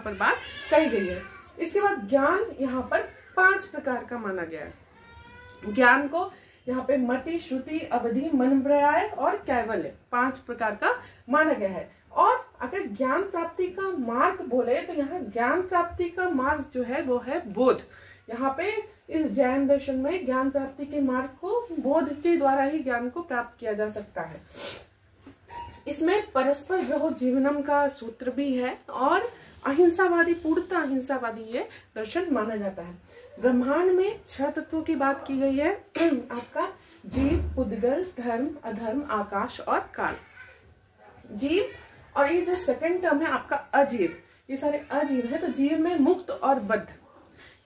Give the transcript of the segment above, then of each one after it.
पर बात कही गई है। इसके बाद ज्ञान यहाँ पर 5 प्रकार का माना गया है। ज्ञान को यहाँ पे मति, श्रुति, अवधि, मन पर्याय और कैवल्य 5 प्रकार का माना गया है। और अगर ज्ञान प्राप्ति का मार्ग बोले तो यहाँ ज्ञान प्राप्ति का मार्ग जो है वो है बोध। यहाँ पे इस जैन दर्शन में ज्ञान प्राप्ति के मार्ग को बोध के द्वारा ही ज्ञान को प्राप्त किया जा सकता है। इसमें परस्पर ग्रहो जीवनम का सूत्र भी है और अहिंसावादी, पूर्णतः अहिंसावादी ये दर्शन माना जाता है। ब्रह्मांड में 6 तत्वों की बात की गई है। आपका जीव, पुद्गल, धर्म, अधर्म, आकाश और काल। जीव और ये जो सेकंड टर्म है आपका अजीव, ये सारे अजीव है। तो जीव में मुक्त और बद्ध।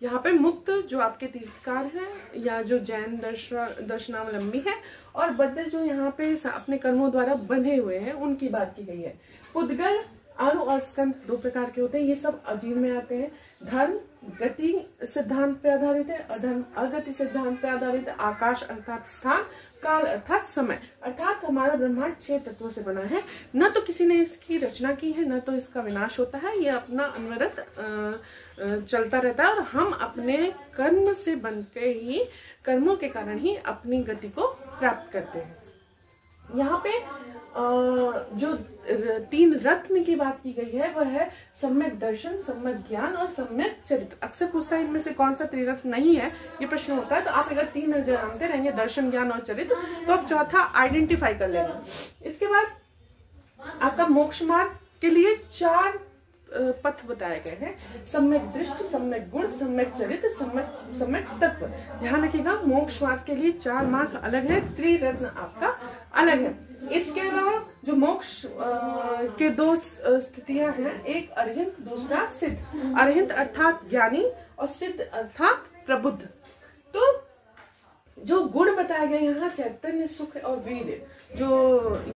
यहाँ पे मुक्त जो आपके तीर्थकार हैं या जो जैन दर्शनावलंबी है, और बद्ध जो यहाँ पे अपने कर्मों द्वारा बंधे हुए हैं उनकी बात की गई है। पुद्गल, अणु और स्कंद 2 प्रकार के होते हैं, ये सब अजीव में आते हैं। धर्म गति सिद्धांत पे आधारित है, अधर्म अगति सिद्धांत पे आधारित है। आकाश अर्थात स्थान, काल अर्थात समय। अर्थात हमारा ब्रह्मांड 6 तत्वों से बना है। न तो किसी ने इसकी रचना की है, न तो इसका विनाश होता है, ये अपना अनवरत चलता रहता है। और हम अपने कर्म से बनके ही, कर्मों के कारण ही अपनी गति को प्राप्त करते हैं। यहाँ पे जो 3 रत्न की बात की गई है वह है सम्यक दर्शन, सम्यक ज्ञान और सम्यक चरित्र। अक्सर पूछता है इनमें से कौन सा त्रिरत्न नहीं है, ये प्रश्न होता है। तो आप अगर 3 जानते रहेंगे, दर्शन, ज्ञान और चरित्र, तो आप चौथा आइडेंटिफाई कर लेना। इसके बाद आपका मोक्ष मार्ग के लिए 4 पथ बताए गए हैं। सम्यक दृष्टि, सम्यक गुण, सम्यक चरित्र, सम्यक तत्व। ध्यान रखिएगा, मोक्ष मार्ग के लिए 4 मार्ग अलग है, त्रिरत्न आपका अलग है। इसके अलावा जो मोक्ष के 2 स्थितियां हैं, एक अरहिंत, दूसरा सिद्ध। अरहिंत अर्थात ज्ञानी और सिद्ध अर्थात प्रबुद्ध। तो जो गुण बताए गए यहाँ चैतन्य, सुख और वीर्य, जो